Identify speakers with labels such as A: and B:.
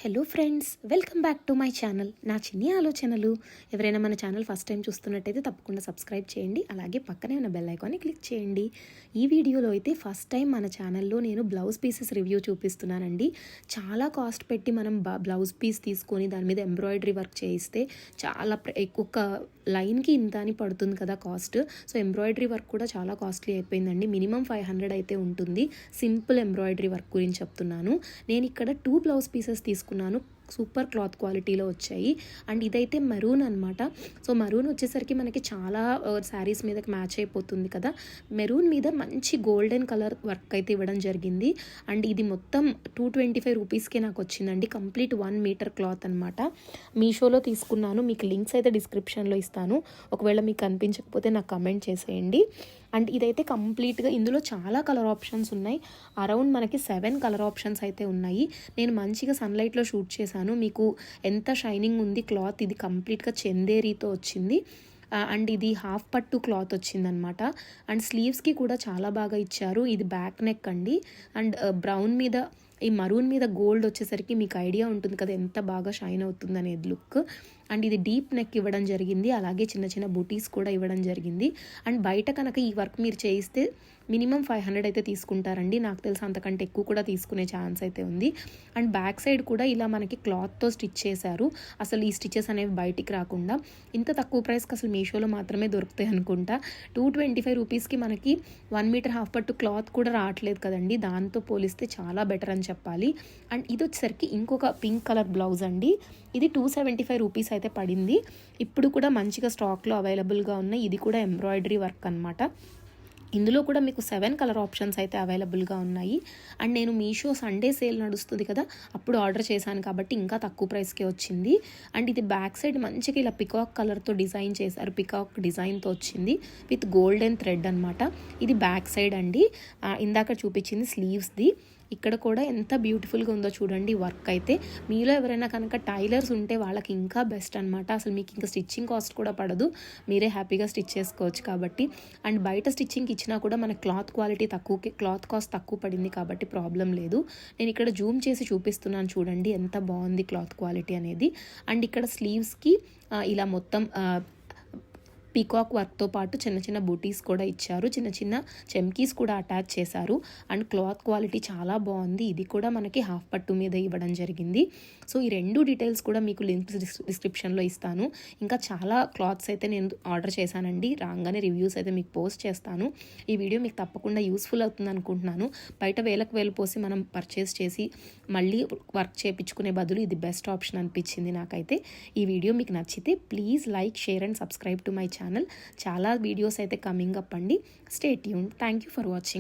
A: Hello friends, welcome back to my channel. నా చిన్ని ఆలోచనలు. ఎవరైనా మన ఛానల్ ఫస్ట్ టైం చూస్తున్నట్టయితే తప్పకుండా సబ్స్క్రైబ్ చేయండి. అలాగే పక్కనే ఉన్న బెల్ ఐకాన్ని క్లిక్ చేయండి. ఈ వీడియోలో అయితే ఫస్ట్ టైం మన ఛానల్లో నేను బ్లౌజ్ పీసెస్ రివ్యూ చూపిస్తున్నానండి. చాలా కాస్ట్ పెట్టి మనం బ్లౌజ్ పీస్ తీసుకొని దాని మీద ఎంబ్రాయిడరీ వర్క్ చేయిస్తే చాలా ఒక లైన్కి ఇంత అని పడుతుంది కదా కాస్ట్. సో ఎంబ్రాయిడరీ వర్క్ కూడా చాలా కాస్ట్లీ అయిపోయిందండి. మినిమం 500 అయితే ఉంటుంది. సింపుల్ ఎంబ్రాయిడరీ వర్క్ గురించి చెప్తున్నాను. నేను ఇక్కడ 2 బ్లౌజ్ పీసెస్ తీసుకున్నాను. సూపర్ క్లాత్ క్వాలిటీలో వచ్చాయి. అండ్ ఇదైతే మెరూన్ అనమాట. సో మెరూన్ వచ్చేసరికి మనకి చాలా శారీస్ మీదకి మ్యాచ్ అయిపోతుంది కదా. మెరూన్ మీద మంచి గోల్డెన్ కలర్ వర్క్ అయితే ఇవ్వడం జరిగింది. అండ్ ఇది మొత్తం 225 రూపీస్కే నాకు వచ్చిందండి. కంప్లీట్ 1 మీటర్ క్లాత్ అనమాట. మీషోలో తీసుకున్నాను. మీకు లింక్స్ అయితే డిస్క్రిప్షన్లో ఇస్తాను. ఒకవేళ మీకు కనిపించకపోతే నాకు కమెంట్ చేసేయండి. అండ్ ఇదైతే కంప్లీట్గా ఇందులో చాలా కలర్ ఆప్షన్స్ ఉన్నాయి. అరౌండ్ మనకి 7 కలర్ ఆప్షన్స్ అయితే ఉన్నాయి. నేను మంచిగా సన్లైట్లో షూట్ చేశాను. మీకు ఎంత షైనింగ్ ఉంది క్లాత్. ఇది కంప్లీట్గా చందేరీతో వచ్చింది. అండ్ ఇది హాఫ్ పట్టు క్లాత్ వచ్చిందనమాట. అండ్ స్లీవ్స్కి కూడా చాలా బాగా ఇచ్చారు. ఇది బ్యాక్ నెక్ అండి. అండ్ బ్రౌన్ మీద ఈ మరూన్ మీద గోల్డ్ వచ్చేసరికి మీకు ఐడియా ఉంటుంది కదా ఎంత బాగా షైన్ అవుతుంది అనేది లుక్. అండ్ ఇది డీప్ నెక్ ఇవ్వడం జరిగింది. అలాగే చిన్న చిన్న బూటీస్ కూడా ఇవ్వడం జరిగింది. అండ్ బయట కనుక ఈ వర్క్ మీరు చేయిస్తే మినిమం 500 అయితే తీసుకుంటారండి. నాకు తెలిసి అంతకంటే ఎక్కువ కూడా తీసుకునే ఛాన్స్ అయితే ఉంది. అండ్ బ్యాక్ సైడ్ కూడా ఇలా మనకి క్లాత్తో స్టిచ్ చేశారు. అసలు ఈ స్టిచెస్ అనేవి బయటికి రాకుండా. ఇంత తక్కువ ప్రైస్కి అసలు మీషోలో మాత్రమే దొరుకుతాయి అనుకుంటా. 225 రూపీస్కి మనకి 1 మీటర్ హాఫ్ పట్టు క్లాత్ కూడా రావట్లేదు కదండి. దాంతో పోలిస్తే చాలా బెటర్ అని చెప్పాలి. అండ్ ఇది వచ్చేసరికి ఇంకొక పింక్ కలర్ బ్లౌజ్ అండి. ఇది 275 రూపీస్ అయితే పడింది. ఇప్పుడు కూడా మంచిగా స్టాక్లో అవైలబుల్గా ఉన్నాయి. ఇది కూడా ఎంబ్రాయిడరీ వర్క్ అనమాట. ఇందులో కూడా మీకు 7 కలర్ ఆప్షన్స్ అయితే అవైలబుల్గా ఉన్నాయి. అండ్ నేను మీషో సండే సేల్ నడుస్తుంది కదా, అప్పుడు ఆర్డర్ చేశాను కాబట్టి ఇంకా తక్కువ ప్రైస్కే వచ్చింది. అండ్ ఇది బ్యాక్ సైడ్ మంచిగా ఇలా పికాక్ కలర్తో డిజైన్ చేశారు. పికాక్ డిజైన్తో వచ్చింది విత్ గోల్డెన్ థ్రెడ్ అనమాట. ఇది బ్యాక్ సైడ్ అండి. ఇందాక చూపించింది స్లీవ్స్ది. ఇక్కడ కూడా ఎంత బ్యూటిఫుల్గా ఉందో చూడండి వర్క్ అయితే. మీలో ఎవరైనా కనుక టైలర్స్ ఉంటే వాళ్ళకి ఇంకా బెస్ట్ అనమాట. అసలు మీకు ఇంకా స్టిచ్చింగ్ కాస్ట్ కూడా పడదు. మీరే హ్యాపీగా స్టిచ్ చేసుకోవచ్చు కాబట్టి. అండ్ బయట స్టిచ్చింగ్కి ఇచ్చినా కూడా మన క్లాత్ క్వాలిటీ తక్కువకి, క్లాత్ కాస్ట్ తక్కువ పడింది కాబట్టి ప్రాబ్లం లేదు. నేను ఇక్కడ జూమ్ చేసి చూపిస్తున్నాను చూడండి ఎంత బాగుంది క్లాత్ క్వాలిటీ అనేది. అండ్ ఇక్కడ స్లీవ్స్కి ఇలా మొత్తం పీకాక్ వర్క్తో పాటు చిన్న చిన్న బూటీస్ కూడా ఇచ్చారు. చిన్న చిన్న చెమ్కీస్ కూడా అటాచ్ చేశారు. అండ్ క్లాత్ క్వాలిటీ చాలా బాగుంది. ఇది కూడా మనకి హాఫ్ పట్టు మీద ఇవ్వడం జరిగింది. సో ఈ 2 డీటెయిల్స్ కూడా మీకు లింక్స్ డిస్క్రిప్షన్లో ఇస్తాను. ఇంకా చాలా క్లాత్స్ అయితే నేను ఆర్డర్ చేశానండి. రాగానే రివ్యూస్ అయితే మీకు పోస్ట్ చేస్తాను. ఈ వీడియో మీకు తప్పకుండా యూస్ఫుల్ అవుతుంది అనుకుంటున్నాను. బయట వేలకు వేలు పోసి మనం పర్చేస్ చేసి మళ్ళీ వర్క్ చేయించుకునే బదులు ఇది బెస్ట్ ఆప్షన్ అనిపించింది నాకైతే. ఈ వీడియో మీకు నచ్చితే please like, share and subscribe to my channel. చాలా వీడియోస్ అయితే కమింగ్ అప్ అండి. Stay tuned. Thank you for watching.